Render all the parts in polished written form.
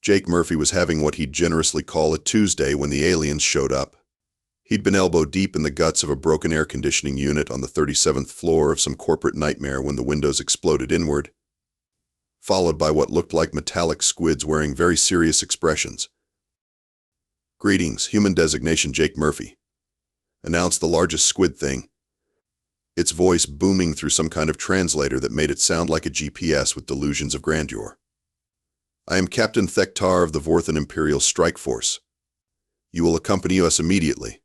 Jake Murphy was having what he'd generously call a Tuesday when the aliens showed up. He'd been elbow deep in the guts of a broken air conditioning unit on the 37th floor of some corporate nightmare when the windows exploded inward, followed by what looked like metallic squids wearing very serious expressions. "Greetings, human designation Jake Murphy," announced the largest squid thing, its voice booming through some kind of translator that made it sound like a GPS with delusions of grandeur. "I am Captain Thektar of the Vorthan Imperial Strike Force. You will accompany us immediately."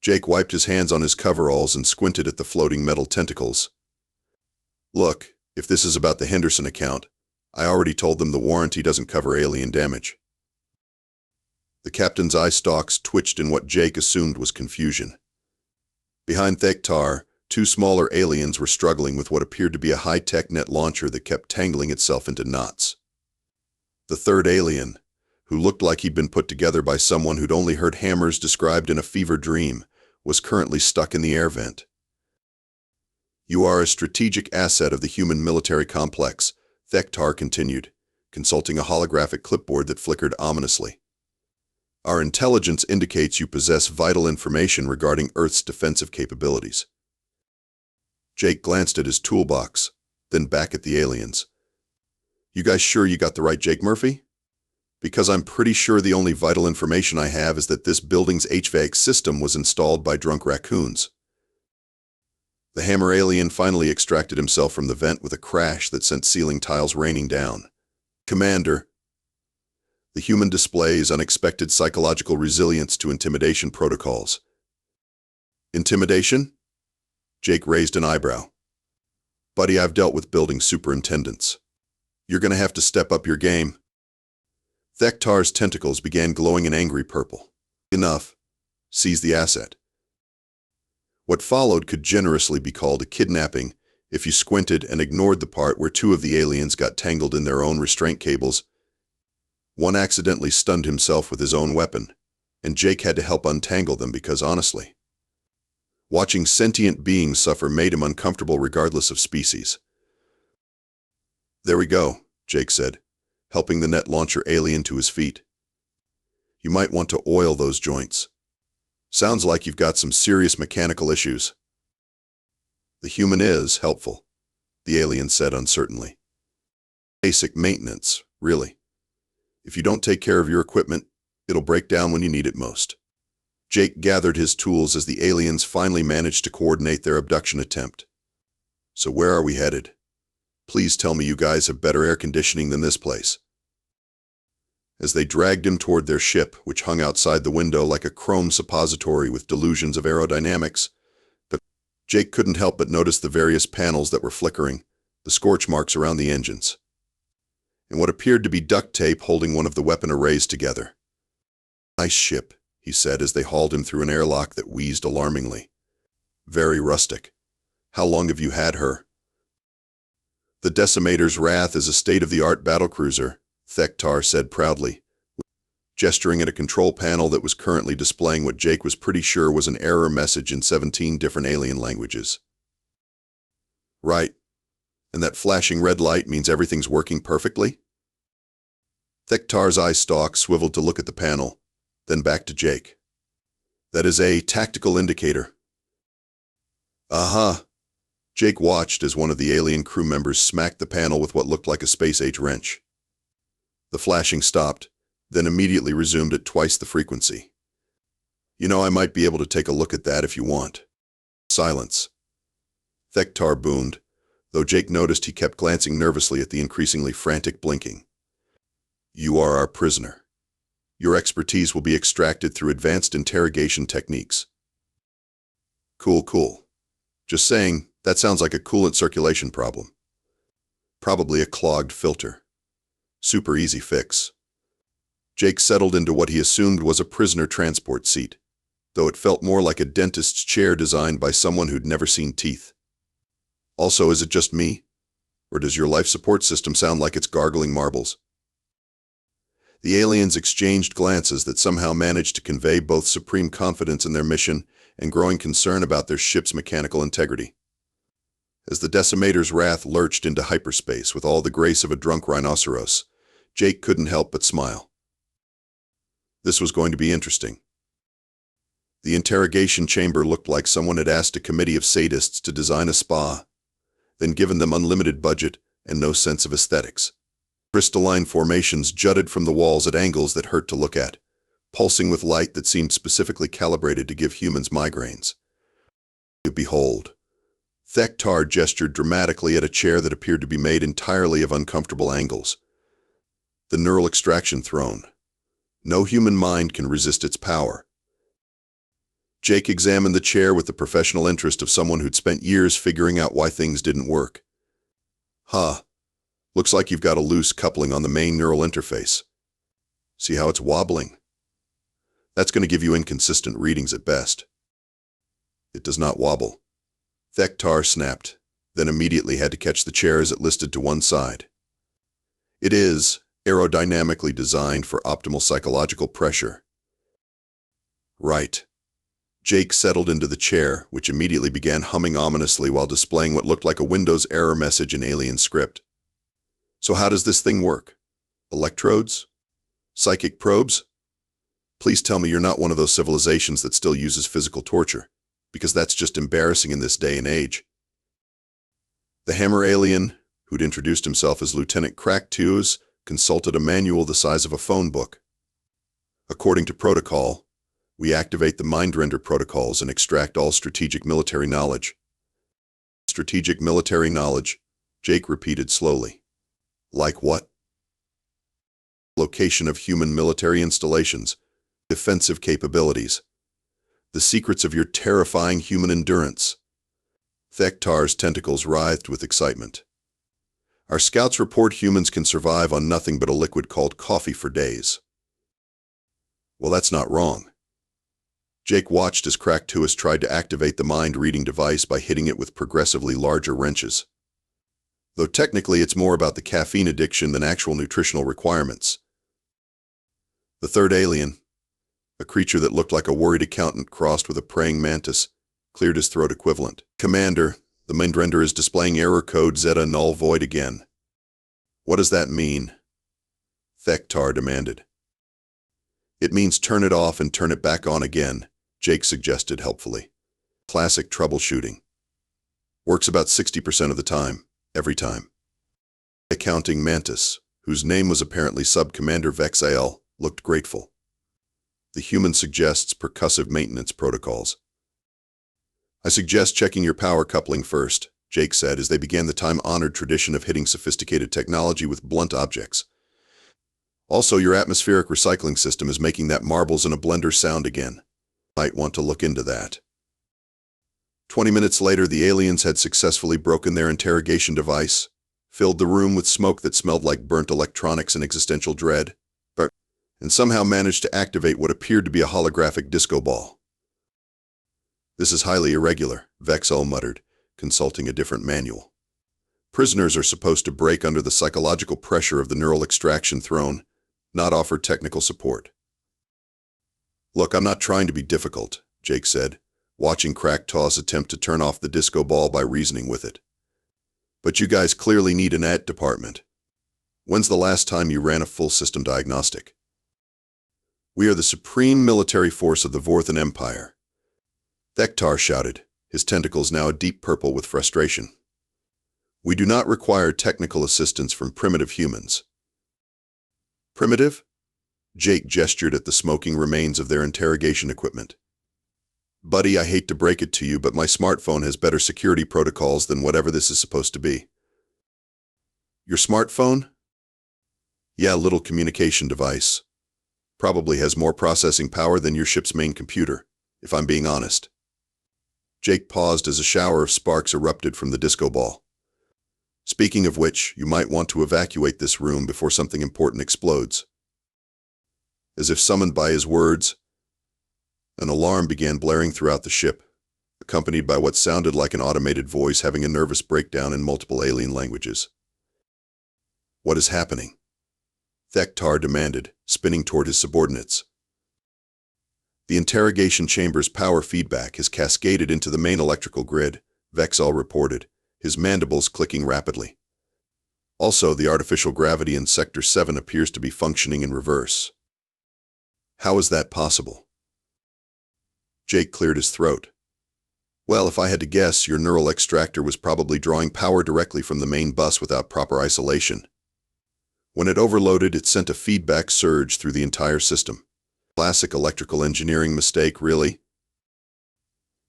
Jake wiped his hands on his coveralls and squinted at the floating metal tentacles. "Look, if this is about the Henderson account, I already told them the warranty doesn't cover alien damage." The captain's eye stalks twitched in what Jake assumed was confusion. Behind Thektar, two smaller aliens were struggling with what appeared to be a high-tech net launcher that kept tangling itself into knots. The third alien, who looked like he'd been put together by someone who'd only heard hammers described in a fever dream, was currently stuck in the air vent. "You are a strategic asset of the human military complex," Thektar continued, consulting a holographic clipboard that flickered ominously. "Our intelligence indicates you possess vital information regarding Earth's defensive capabilities." Jake glanced at his toolbox, then back at the aliens. "You guys sure you got the right Jake Murphy? Because I'm pretty sure the only vital information I have is that this building's HVAC system was installed by drunk raccoons." The hammer alien finally extracted himself from the vent with a crash that sent ceiling tiles raining down. "Commander, the human displays unexpected psychological resilience to intimidation protocols." "Intimidation?" Jake raised an eyebrow. "Buddy, I've dealt with building superintendents. You're gonna have to step up your game." Thektar's tentacles began glowing an angry purple. "Enough. Seize the asset." What followed could generously be called a kidnapping if you squinted and ignored the part where two of the aliens got tangled in their own restraint cables. One accidentally stunned himself with his own weapon, and Jake had to help untangle them because, honestly, watching sentient beings suffer made him uncomfortable regardless of species. "There we go," Jake said, helping the net launcher alien to his feet. "You might want to oil those joints. Sounds like you've got some serious mechanical issues." "The human is helpful," the alien said uncertainly. "Basic maintenance, really. If you don't take care of your equipment, it'll break down when you need it most." Jake gathered his tools as the aliens finally managed to coordinate their abduction attempt. "So where are we headed? Please tell me you guys have better air conditioning than this place." As they dragged him toward their ship, which hung outside the window like a chrome suppository with delusions of aerodynamics, but Jake couldn't help but notice the various panels that were flickering, the scorch marks around the engines, and what appeared to be duct tape holding one of the weapon arrays together. "Nice ship," he said as they hauled him through an airlock that wheezed alarmingly. "Very rustic. How long have you had her?" "The Decimator's Wrath is a state-of-the-art battlecruiser," Thektar said proudly, gesturing at a control panel that was currently displaying what Jake was pretty sure was an error message in 17 different alien languages. "Right. And that flashing red light means everything's working perfectly?" Thektar's eye stalk swiveled to look at the panel, then back to Jake. "That is a tactical indicator." "Uh-huh." Jake watched as one of the alien crew members smacked the panel with what looked like a space-age wrench. The flashing stopped, then immediately resumed at twice the frequency. "You know, I might be able to take a look at that if you want." Silence. Thektar boomed, though Jake noticed he kept glancing nervously at the increasingly frantic blinking. "You are our prisoner. Your expertise will be extracted through advanced interrogation techniques." Cool. Just saying, that sounds like a coolant circulation problem. Probably a clogged filter. Super easy fix. Jake settled into what he assumed was a prisoner transport seat, though it felt more like a dentist's chair designed by someone who'd never seen teeth. "Also, is it just me? Or does your life support system sound like it's gargling marbles?" The aliens exchanged glances that somehow managed to convey both supreme confidence in their mission and growing concern about their ship's mechanical integrity. As the Decimator's Wrath lurched into hyperspace with all the grace of a drunk rhinoceros, Jake couldn't help but smile. This was going to be interesting. The interrogation chamber looked like someone had asked a committee of sadists to design a spa, then given them unlimited budget and no sense of aesthetics. Crystalline formations jutted from the walls at angles that hurt to look at, pulsing with light that seemed specifically calibrated to give humans migraines. Behold. Thektar gestured dramatically at a chair that appeared to be made entirely of uncomfortable angles. The neural extraction throne. No human mind can resist its power. Jake examined the chair with the professional interest of someone who'd spent years figuring out why things didn't work. Looks like you've got a loose coupling on the main neural interface. See how it's wobbling? That's going to give you inconsistent readings at best. It does not wobble. Thektar snapped, then immediately had to catch the chair as it listed to one side. It is aerodynamically designed for optimal psychological pressure. Right. Jake settled into the chair, which immediately began humming ominously while displaying what looked like a Windows error message in alien script. So how does this thing work? Electrodes? Psychic probes? Please tell me you're not one of those civilizations that still uses physical torture, because that's just embarrassing in this day and age. The hammer alien, who'd introduced himself as Lieutenant Crack-2, consulted a manual the size of a phone book. According to protocol, we activate the mind-render protocols and extract all strategic military knowledge. Strategic military knowledge, Jake repeated slowly. Like what? Location of human military installations, defensive capabilities, the secrets of your terrifying human endurance. Thektar's tentacles writhed with excitement. Our scouts report humans can survive on nothing but a liquid called coffee for days. Well, that's not wrong. Jake watched as Crack-2 tried to activate the mind-reading device by hitting it with progressively larger wrenches. Though technically it's more about the caffeine addiction than actual nutritional requirements. The third alien, a creature that looked like a worried accountant crossed with a praying mantis, cleared his throat equivalent. Commander, the mind-render is displaying error code Zeta null void again. What does that mean? Thektar demanded. It means turn it off and turn it back on again, Jake suggested helpfully. Classic troubleshooting. Works about 60% of the time, every time. Accounting Mantis, whose name was apparently Sub-Commander Vexael, looked grateful. The human suggests percussive maintenance protocols. I suggest checking your power coupling first, Jake said as they began the time-honored tradition of hitting sophisticated technology with blunt objects. Also, your atmospheric recycling system is making that marbles in a blender sound again. Might want to look into that. 20 minutes later, the aliens had successfully broken their interrogation device, filled the room with smoke that smelled like burnt electronics and existential dread, and somehow managed to activate what appeared to be a holographic disco ball. This is highly irregular, Vexel muttered, consulting a different manual. Prisoners are supposed to break under the psychological pressure of the neural extraction throne, not offer technical support. Look, I'm not trying to be difficult, Jake said, watching Crack-2's attempt to turn off the disco ball by reasoning with it. But you guys clearly need an AT department. When's the last time you ran a full system diagnostic? We are the supreme military force of the Vorthan Empire. Thektar shouted, his tentacles now a deep purple with frustration. We do not require technical assistance from primitive humans. Primitive? Jake gestured at the smoking remains of their interrogation equipment. Buddy, I hate to break it to you, but my smartphone has better security protocols than whatever this is supposed to be. Your smartphone? Yeah, little communication device. Probably has more processing power than your ship's main computer, if I'm being honest. Jake paused as a shower of sparks erupted from the disco ball. Speaking of which, you might want to evacuate this room before something important explodes. As if summoned by his words, an alarm began blaring throughout the ship, accompanied by what sounded like an automated voice having a nervous breakdown in multiple alien languages. What is happening? Thektar demanded, spinning toward his subordinates. The interrogation chamber's power feedback has cascaded into the main electrical grid, Vexel reported, his mandibles clicking rapidly. Also, the artificial gravity in Sector 7 appears to be functioning in reverse. How is that possible? Jake cleared his throat. Well, if I had to guess, your neural extractor was probably drawing power directly from the main bus without proper isolation. When it overloaded, it sent a feedback surge through the entire system. Classic electrical engineering mistake, really?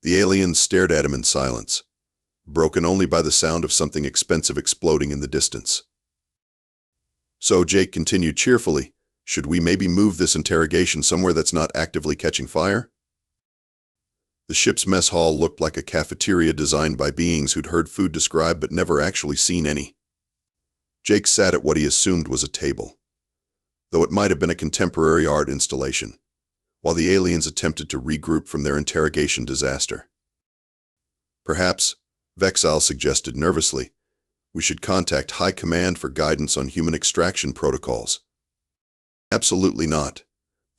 The aliens stared at him in silence, broken only by the sound of something expensive exploding in the distance. So Jake continued cheerfully, should we maybe move this interrogation somewhere that's not actively catching fire? The ship's mess hall looked like a cafeteria designed by beings who'd heard food described but never actually seen any. Jake sat at what he assumed was a table, though it might have been a contemporary art installation, while the aliens attempted to regroup from their interrogation disaster. Perhaps, Vexile suggested nervously, we should contact High Command for guidance on human extraction protocols. Absolutely not.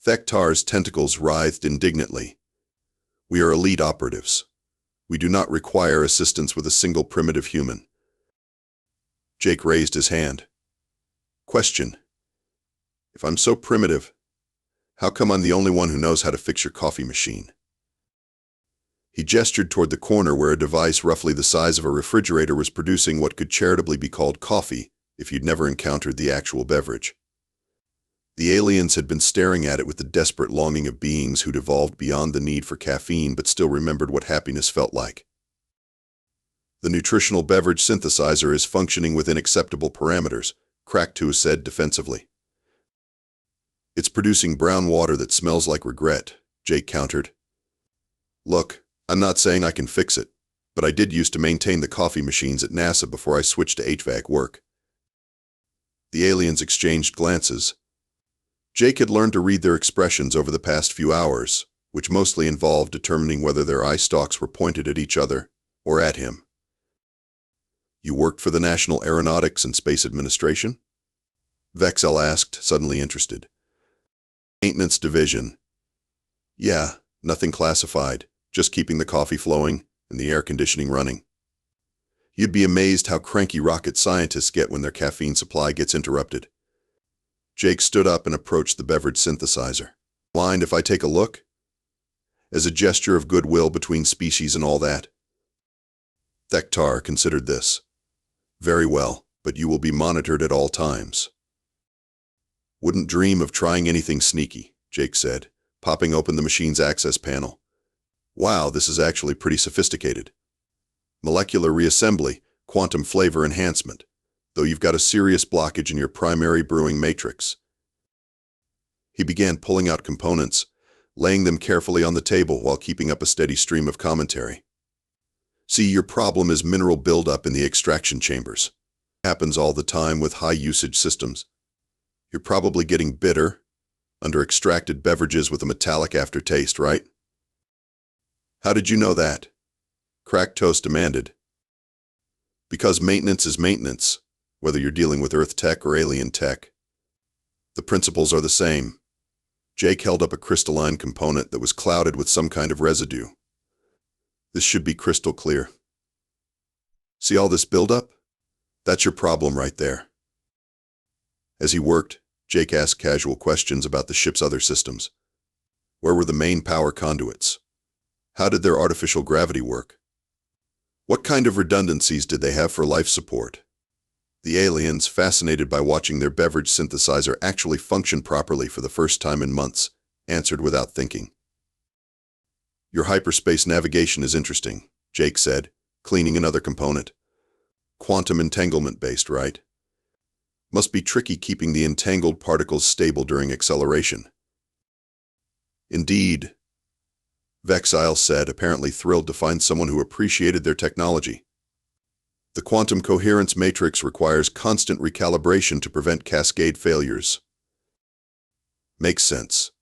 Thektar's tentacles writhed indignantly. We are elite operatives. We do not require assistance with a single primitive human. Jake raised his hand. Question. If I'm so primitive, how come I'm the only one who knows how to fix your coffee machine? He gestured toward the corner where a device roughly the size of a refrigerator was producing what could charitably be called coffee if you'd never encountered the actual beverage. The aliens had been staring at it with the desperate longing of beings who'd evolved beyond the need for caffeine but still remembered what happiness felt like. The nutritional beverage synthesizer is functioning within acceptable parameters, Kraktu said defensively. It's producing brown water that smells like regret, Jake countered. Look, I'm not saying I can fix it, but I did used to maintain the coffee machines at NASA before I switched to HVAC work. The aliens exchanged glances. Jake had learned to read their expressions over the past few hours, which mostly involved determining whether their eye stalks were pointed at each other or at him. You worked for the National Aeronautics and Space Administration? Vexel asked, suddenly interested. Maintenance division. Yeah, nothing classified, just keeping the coffee flowing and the air conditioning running. You'd be amazed how cranky rocket scientists get when their caffeine supply gets interrupted. Jake stood up and approached the beverage synthesizer. Mind if I take a look? As a gesture of goodwill between species and all that. Thektar considered this. Very well, but you will be monitored at all times. Wouldn't dream of trying anything sneaky, Jake said, popping open the machine's access panel. Wow, this is actually pretty sophisticated. Molecular reassembly, quantum flavor enhancement, though you've got a serious blockage in your primary brewing matrix. He began pulling out components, laying them carefully on the table while keeping up a steady stream of commentary. See, your problem is mineral buildup in the extraction chambers. Happens all the time with high-usage systems. You're probably getting bitter, under-extracted beverages with a metallic aftertaste, right? How did you know that? Cracked Toast demanded. Because maintenance is maintenance, whether you're dealing with Earth tech or alien tech. The principles are the same. Jake held up a crystalline component that was clouded with some kind of residue. This should be crystal clear. See all this buildup? That's your problem right there. As he worked, Jake asked casual questions about the ship's other systems. Where were the main power conduits? How did their artificial gravity work? What kind of redundancies did they have for life support? The aliens, fascinated by watching their beverage synthesizer actually function properly for the first time in months, answered without thinking. Your hyperspace navigation is interesting, Jake said, cleaning another component. Quantum entanglement based, right? Must be tricky keeping the entangled particles stable during acceleration. Indeed, Vexile said, apparently thrilled to find someone who appreciated their technology. The quantum coherence matrix requires constant recalibration to prevent cascade failures. Makes sense.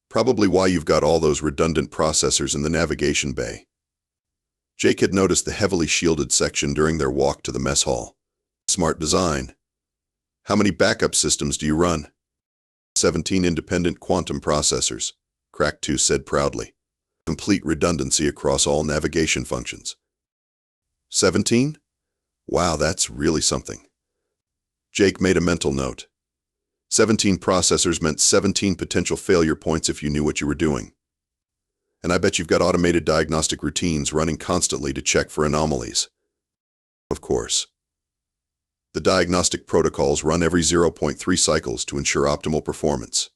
Probably why you've got all those redundant processors in the navigation bay. Jake had noticed the heavily shielded section during their walk to the mess hall. Smart design. How many backup systems do you run? 17 independent quantum processors, Kraktu said proudly. Complete redundancy across all navigation functions. 17? Wow, that's really something. Jake made a mental note. 17 processors meant 17 potential failure points if you knew what you were doing. And I bet you've got automated diagnostic routines running constantly to check for anomalies. Of course. The diagnostic protocols run every 0.3 cycles to ensure optimal performance.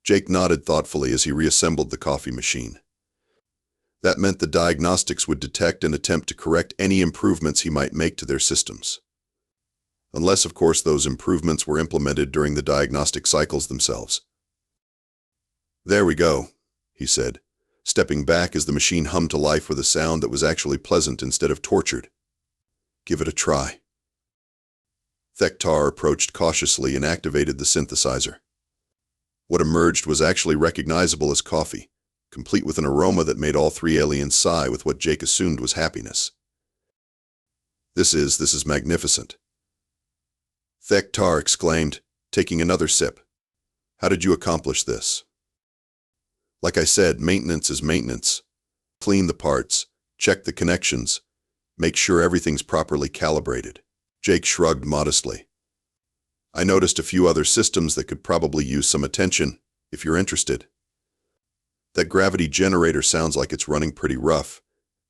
Jake nodded thoughtfully as he reassembled the coffee machine. That meant the diagnostics would detect and attempt to correct any improvements he might make to their systems. Unless, of course, those improvements were implemented during the diagnostic cycles themselves. There we go, he said, stepping back as the machine hummed to life with a sound that was actually pleasant instead of tortured. Give it a try. Thektar approached cautiously and activated the synthesizer. What emerged was actually recognizable as coffee, complete with an aroma that made all three aliens sigh with what Jake assumed was happiness. This is magnificent. Thektar exclaimed, taking another sip. How did you accomplish this? Like I said, maintenance is maintenance. Clean the parts, check the connections, make sure everything's properly calibrated. Jake shrugged modestly. I noticed a few other systems that could probably use some attention, if you're interested. That gravity generator sounds like it's running pretty rough,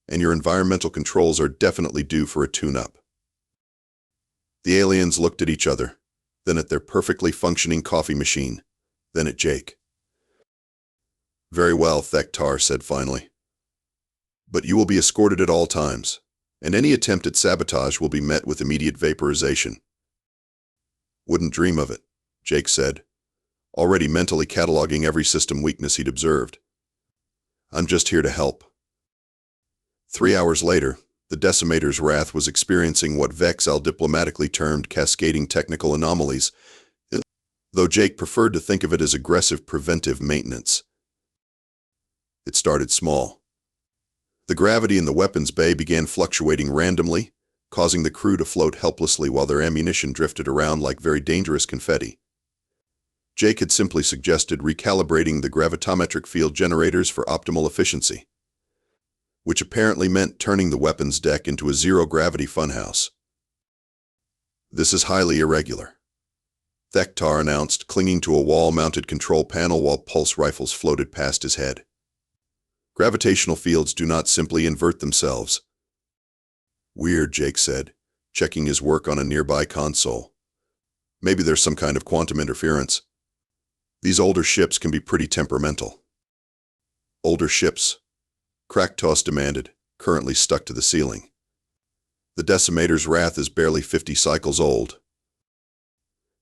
and your environmental controls are definitely due for a tune-up. The aliens looked at each other, then at their perfectly functioning coffee machine, then at Jake. Very well, Thektar said finally. But you will be escorted at all times, and any attempt at sabotage will be met with immediate vaporization. Wouldn't dream of it, Jake said, already mentally cataloging every system weakness he'd observed. I'm just here to help. 3 hours later, the Decimator's Wrath was experiencing what Vexal diplomatically termed cascading technical anomalies, though Jake preferred to think of it as aggressive preventive maintenance. It started small. The gravity in the weapons bay began fluctuating randomly, causing the crew to float helplessly while their ammunition drifted around like very dangerous confetti. Jake had simply suggested recalibrating the gravitometric field generators for optimal efficiency, which apparently meant turning the weapons deck into a zero-gravity funhouse. This is highly irregular, Thektar announced, clinging to a wall-mounted control panel while pulse rifles floated past his head. Gravitational fields do not simply invert themselves. Weird, Jake said, checking his work on a nearby console. Maybe there's some kind of quantum interference. These older ships can be pretty temperamental. Older ships? Kraktos demanded, currently stuck to the ceiling. The Decimator's Wrath is barely 50 cycles old.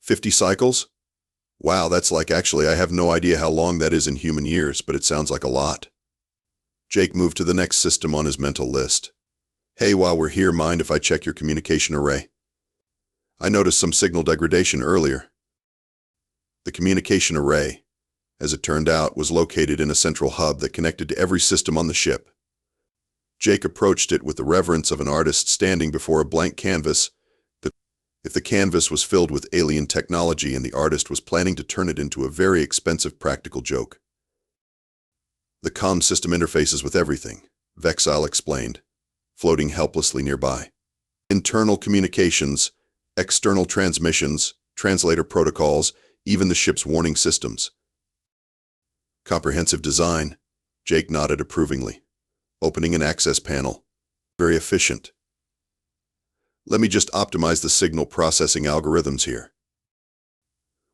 50 cycles? Wow, that's like actually I have no idea how long that is in human years, but it sounds like a lot. Jake moved to the next system on his mental list. Hey, while we're here, mind if I check your communication array? I noticed some signal degradation earlier. The communication array, as it turned out, was located in a central hub that connected to every system on the ship. Jake approached it with the reverence of an artist standing before a blank canvas. If the canvas was filled with alien technology and the artist was planning to turn it into a very expensive practical joke. The comm system interfaces with everything, Vexal explained, floating helplessly nearby. Internal communications, external transmissions, translator protocols, even the ship's warning systems. Comprehensive design, Jake nodded approvingly, opening an access panel. Very efficient. Let me just optimize the signal processing algorithms here.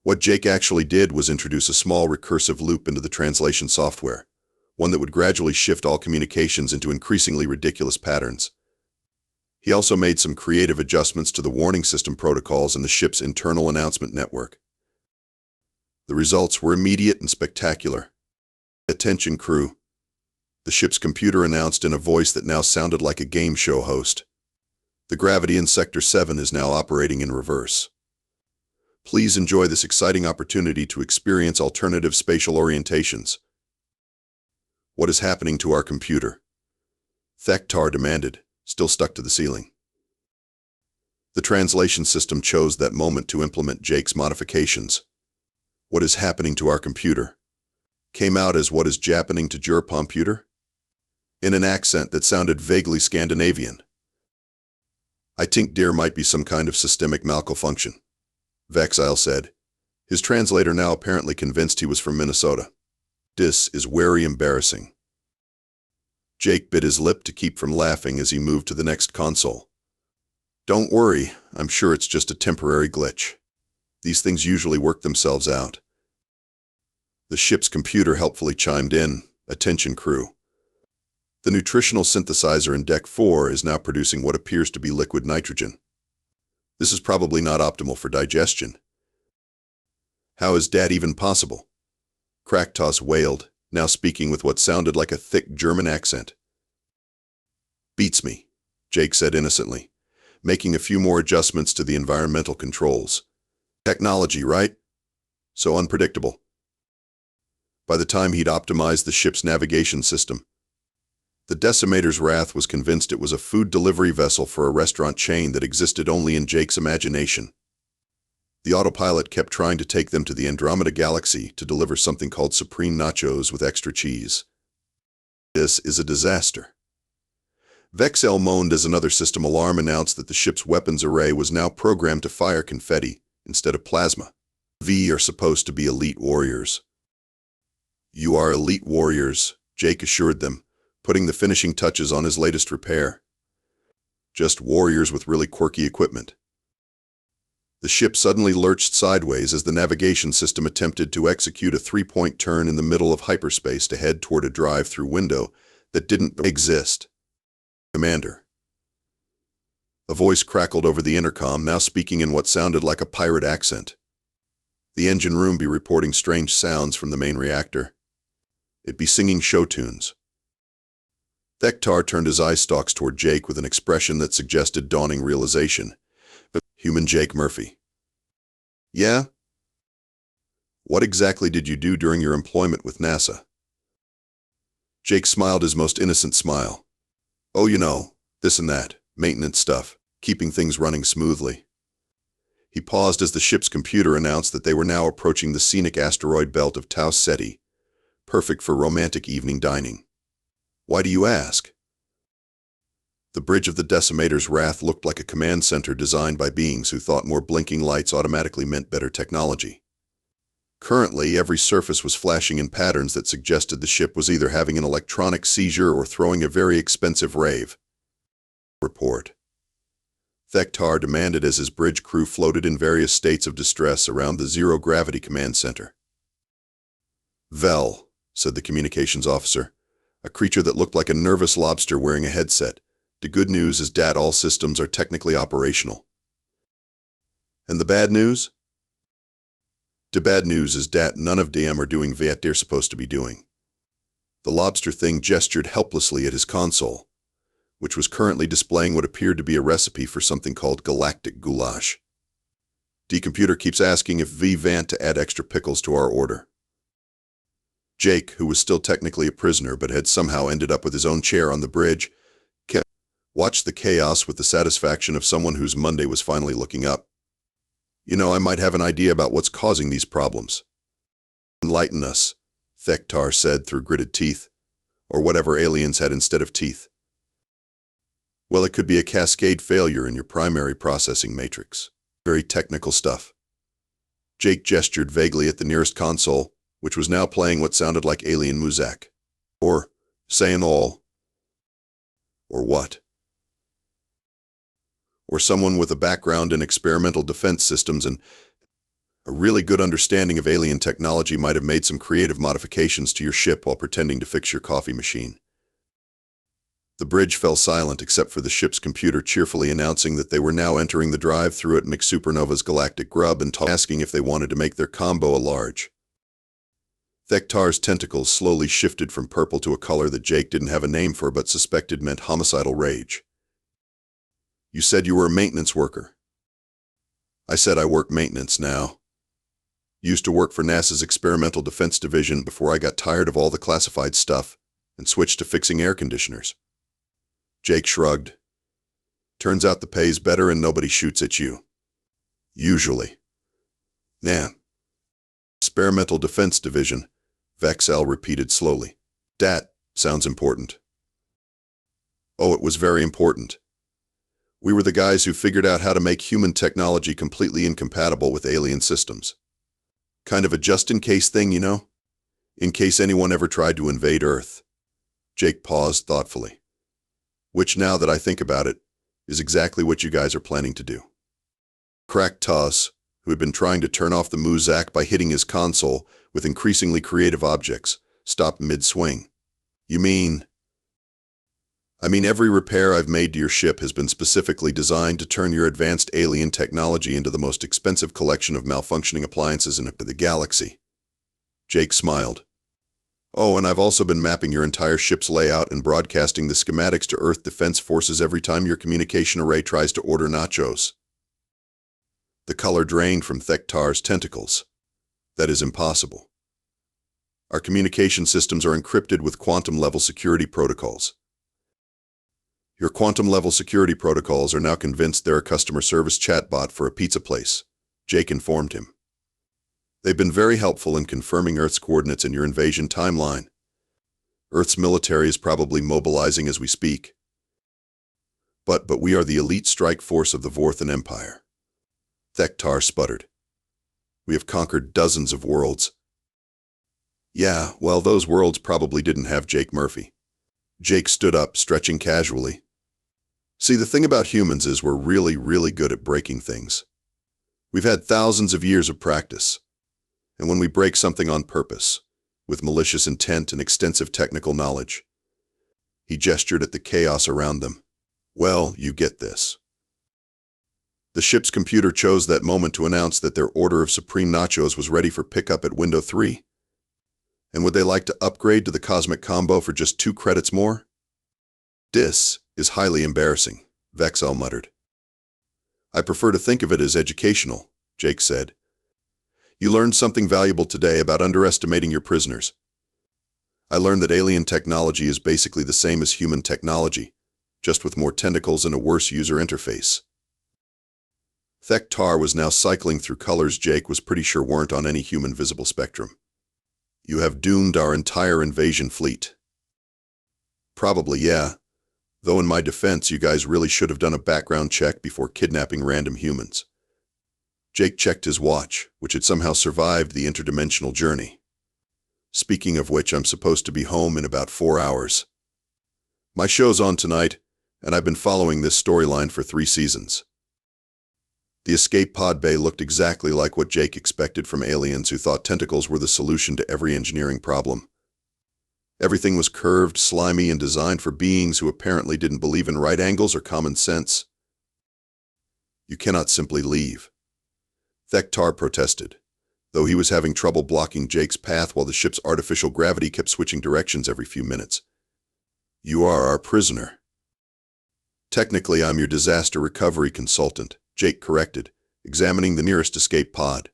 What Jake actually did was introduce a small recursive loop into the translation software, one that would gradually shift all communications into increasingly ridiculous patterns. He also made some creative adjustments to the warning system protocols in the ship's internal announcement network. The results were immediate and spectacular. Attention, crew. The ship's computer announced in a voice that now sounded like a game show host. The gravity in Sector 7 is now operating in reverse. Please enjoy this exciting opportunity to experience alternative spatial orientations. What is happening to our computer? Thektar demanded, still stuck to the ceiling. The translation system chose that moment to implement Jake's modifications. What is happening to our computer? Came out as what is jappening to your computer? In an accent that sounded vaguely Scandinavian. I think there might be some kind of systemic malfunction, Vexile said, his translator now apparently convinced he was from Minnesota. This is very embarrassing. Jake bit his lip to keep from laughing as he moved to the next console. Don't worry, I'm sure it's just a temporary glitch. These things usually work themselves out. The ship's computer helpfully chimed in, attention crew. The nutritional synthesizer in Deck 4 is now producing what appears to be liquid nitrogen. This is probably not optimal for digestion. How is that even possible? Kraktos wailed, now speaking with what sounded like a thick German accent. Beats me, Jake said innocently, making a few more adjustments to the environmental controls. Technology, right? So unpredictable. By the time he'd optimized the ship's navigation system, the Decimator's wrath was convinced it was a food delivery vessel for a restaurant chain that existed only in Jake's imagination. The autopilot kept trying to take them to the Andromeda Galaxy to deliver something called Supreme Nachos with extra cheese. This is a disaster. Vexel moaned as another system alarm announced that the ship's weapons array was now programmed to fire confetti instead of plasma. V are supposed to be elite warriors. You are elite warriors, Jake assured them, putting the finishing touches on his latest repair. Just warriors with really quirky equipment. The ship suddenly lurched sideways as the navigation system attempted to execute a three-point turn in the middle of hyperspace to head toward a drive-through window that didn't exist. Commander. A voice crackled over the intercom, now speaking in what sounded like a pirate accent. The engine room be reporting strange sounds from the main reactor. It be singing show tunes. Thektar turned his eye stalks toward Jake with an expression that suggested dawning realization. But human Jake Murphy. Yeah? What exactly did you do during your employment with NASA? Jake smiled his most innocent smile. Oh, you know, this and that, maintenance stuff, keeping things running smoothly. He paused as the ship's computer announced that they were now approaching the scenic asteroid belt of Tau Ceti, perfect for romantic evening dining. Why do you ask? The bridge of the Decimator's wrath looked like a command center designed by beings who thought more blinking lights automatically meant better technology. Currently, every surface was flashing in patterns that suggested the ship was either having an electronic seizure or throwing a very expensive rave. Report. Thektar demanded as his bridge crew floated in various states of distress around the zero-gravity command center. Vel, said the communications officer, a creature that looked like a nervous lobster wearing a headset. The good news is that all systems are technically operational. And the bad news? The bad news is that none of them are doing what they're supposed to be doing. The lobster thing gestured helplessly at his console, which was currently displaying what appeared to be a recipe for something called galactic goulash. The computer keeps asking if we want to add extra pickles to our order. Jake, who was still technically a prisoner but had somehow ended up with his own chair on the bridge, watched the chaos with the satisfaction of someone whose Monday was finally looking up. You know, I might have an idea about what's causing these problems. Enlighten us, Thektar said through gritted teeth, or whatever aliens had instead of teeth. Well, it could be a cascade failure in your primary processing matrix. Very technical stuff. Jake gestured vaguely at the nearest console, which was now playing what sounded like alien music. Or, saying all. Or what? Or someone with a background in experimental defense systems and a really good understanding of alien technology might have made some creative modifications to your ship while pretending to fix your coffee machine. The bridge fell silent except for the ship's computer cheerfully announcing that they were now entering the drive-thru at McSupernova's Galactic Grub and asking if they wanted to make their combo a large. Thektar's tentacles slowly shifted from purple to a color that Jake didn't have a name for but suspected meant homicidal rage. You said you were a maintenance worker. I said I work maintenance now. Used to work for NASA's Experimental Defense Division before I got tired of all the classified stuff and switched to fixing air conditioners. Jake shrugged. Turns out the pay's better and nobody shoots at you. Usually. Nah. Experimental Defense Division, Vexel repeated slowly. That sounds important. Oh, it was very important. We were the guys who figured out how to make human technology completely incompatible with alien systems. Kind of a just-in-case thing, you know? In case anyone ever tried to invade Earth. Jake paused thoughtfully. Which, now that I think about it, is exactly what you guys are planning to do. Cracked Toss, who had been trying to turn off the Muzak by hitting his console with increasingly creative objects, stopped mid-swing. You mean... I mean, every repair I've made to your ship has been specifically designed to turn your advanced alien technology into the most expensive collection of malfunctioning appliances in the galaxy. Jake smiled. Oh, and I've also been mapping your entire ship's layout and broadcasting the schematics to Earth Defense Forces every time your communication array tries to order nachos. The color drained from Thektar's tentacles. That is impossible. Our communication systems are encrypted with quantum-level security protocols. Your quantum-level security protocols are now convinced they're a customer service chatbot for a pizza place, Jake informed him. They've been very helpful in confirming Earth's coordinates in your invasion timeline. Earth's military is probably mobilizing as we speak. But we are the elite strike force of the Vorthan Empire. Thektar sputtered. We have conquered dozens of worlds. Yeah, well, those worlds probably didn't have Jake Murphy. Jake stood up, stretching casually. See, the thing about humans is we're really, really good at breaking things. We've had thousands of years of practice. And when we break something on purpose, with malicious intent and extensive technical knowledge, he gestured at the chaos around them. Well, you get this. The ship's computer chose that moment to announce that their order of Supreme Nachos was ready for pickup at Window 3. And would they like to upgrade to the Cosmic Combo for just 2 credits more? This is highly embarrassing, Vexel muttered. I prefer to think of it as educational, Jake said. You learned something valuable today about underestimating your prisoners. I learned that alien technology is basically the same as human technology, just with more tentacles and a worse user interface. Thektar was now cycling through colors Jake was pretty sure weren't on any human visible spectrum. You have doomed our entire invasion fleet. Probably, yeah. Though in my defense, you guys really should have done a background check before kidnapping random humans. Jake checked his watch, which had somehow survived the interdimensional journey. Speaking of which, I'm supposed to be home in about 4 hours. My show's on tonight, and I've been following this storyline for 3 seasons. The escape pod bay looked exactly like what Jake expected from aliens who thought tentacles were the solution to every engineering problem. Everything was curved, slimy, and designed for beings who apparently didn't believe in right angles or common sense. You cannot simply leave. Thektar protested, though he was having trouble blocking Jake's path while the ship's artificial gravity kept switching directions every few minutes. You are our prisoner. Technically, I'm your disaster recovery consultant, Jake corrected, examining the nearest escape pod.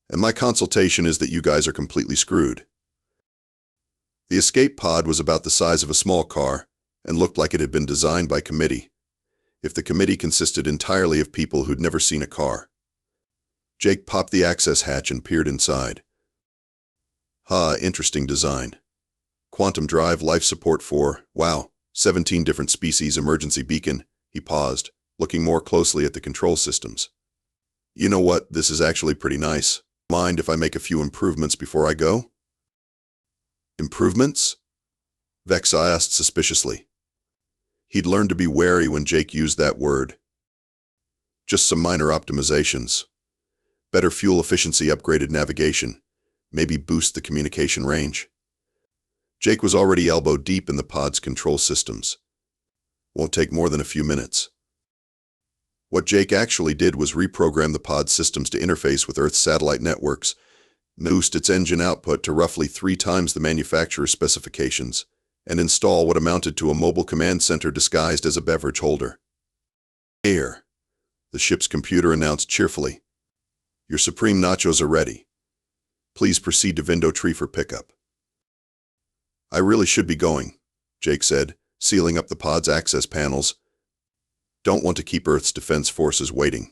And my consultation is that you guys are completely screwed. The escape pod was about the size of a small car and looked like it had been designed by committee, if the committee consisted entirely of people who'd never seen a car. Jake popped the access hatch and peered inside. Interesting design. Quantum drive, life support for, 17 different species, emergency beacon. He paused, looking more closely at the control systems. You know what, this is actually pretty nice. Mind if I make a few improvements before I go? Improvements? Vex asked suspiciously. He'd learned to be wary when Jake used that word. Just some minor optimizations. Better fuel efficiency, upgraded navigation, maybe boost the communication range. Jake was already elbow deep in the pod's control systems. Won't take more than a few minutes. What Jake actually did was reprogram the pod's systems to interface with Earth's satellite networks, boost its engine output to roughly 3 times the manufacturer's specifications, and install what amounted to a mobile command center disguised as a beverage holder. Here, the ship's computer announced cheerfully. Your Supreme Nachos are ready. Please proceed to Window Tree for pickup. I really should be going, Jake said, sealing up the pod's access panels. Don't want to keep Earth's Defense Forces waiting.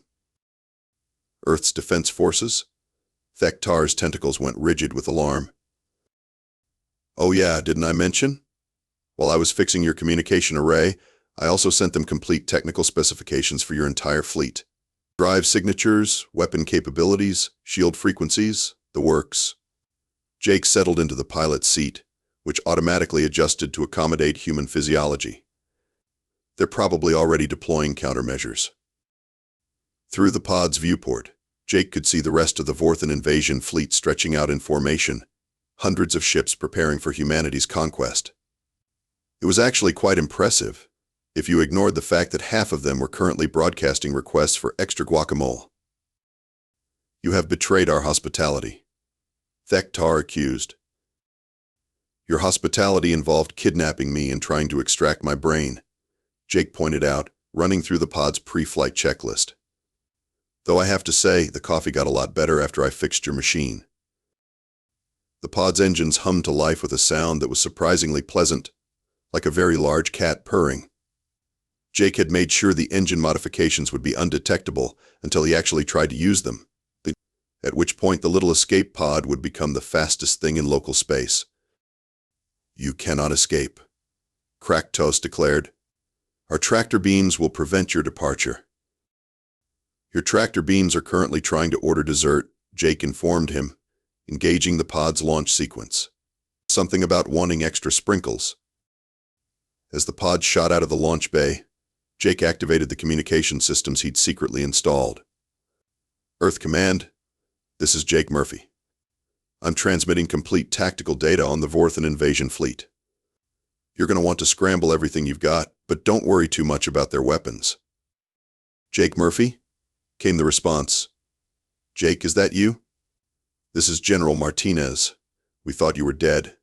Earth's Defense Forces? Thektar's tentacles went rigid with alarm. Oh yeah, didn't I mention? While I was fixing your communication array, I also sent them complete technical specifications for your entire fleet. Drive signatures, weapon capabilities, shield frequencies, the works. Jake settled into the pilot's seat, which automatically adjusted to accommodate human physiology. They're probably already deploying countermeasures. Through the pod's viewport, Jake could see the rest of the Vorthan invasion fleet stretching out in formation, hundreds of ships preparing for humanity's conquest. It was actually quite impressive, if you ignored the fact that half of them were currently broadcasting requests for extra guacamole. You have betrayed our hospitality, Thektar accused. Your hospitality involved kidnapping me and trying to extract my brain, Jake pointed out, running through the pod's pre-flight checklist. Though I have to say, the coffee got a lot better after I fixed your machine. The pod's engines hummed to life with a sound that was surprisingly pleasant, like a very large cat purring. Jake had made sure the engine modifications would be undetectable until he actually tried to use them, at which point the little escape pod would become the fastest thing in local space. You cannot escape, Kraktos declared. Our tractor beams will prevent your departure. Your tractor beams are currently trying to order dessert, Jake informed him, engaging the pod's launch sequence. Something about wanting extra sprinkles. As the pod shot out of the launch bay, Jake activated the communication systems he'd secretly installed. Earth Command, this is Jake Murphy. I'm transmitting complete tactical data on the Vorthan invasion fleet. You're going to want to scramble everything you've got, but don't worry too much about their weapons. Jake Murphy? Came the response. Jake, is that you? This is General Martinez. We thought you were dead.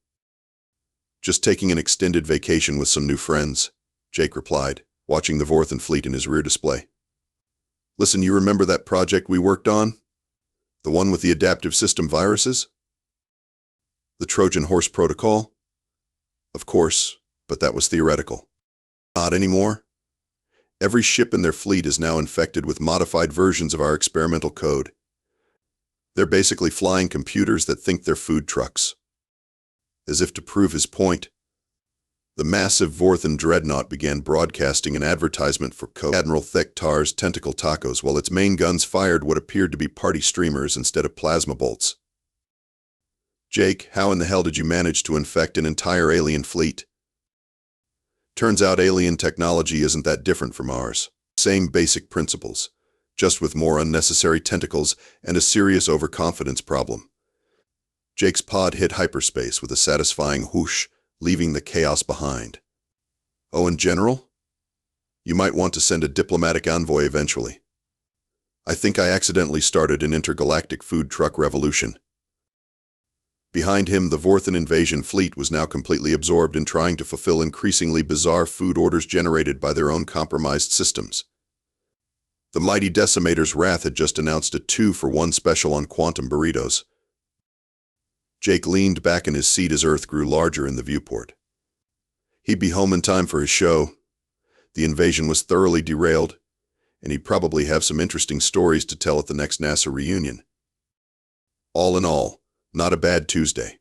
Just taking an extended vacation with some new friends, Jake replied, watching the Vorthan fleet in his rear display. Listen, you remember that project we worked on? The one with the adaptive system viruses? The Trojan Horse Protocol? Of course, but that was theoretical. Not anymore. Every ship in their fleet is now infected with modified versions of our experimental code. They're basically flying computers that think they're food trucks. As if to prove his point, the massive Vorthan dreadnought began broadcasting an advertisement for Admiral Thektar's tentacle tacos while its main guns fired what appeared to be party streamers instead of plasma bolts. Jake, how in the hell did you manage to infect an entire alien fleet? Turns out alien technology isn't that different from ours. Same basic principles, just with more unnecessary tentacles and a serious overconfidence problem. Jake's pod hit hyperspace with a satisfying whoosh, leaving the chaos behind. Oh, and General? You might want to send a diplomatic envoy eventually. I think I accidentally started an intergalactic food truck revolution. Behind him, the Vorthan invasion fleet was now completely absorbed in trying to fulfill increasingly bizarre food orders generated by their own compromised systems. The mighty Decimator's Wrath had just announced a 2-for-1 special on quantum burritos. Jake leaned back in his seat as Earth grew larger in the viewport. He'd be home in time for his show. The invasion was thoroughly derailed, and he'd probably have some interesting stories to tell at the next NASA reunion. All in all, not a bad Tuesday.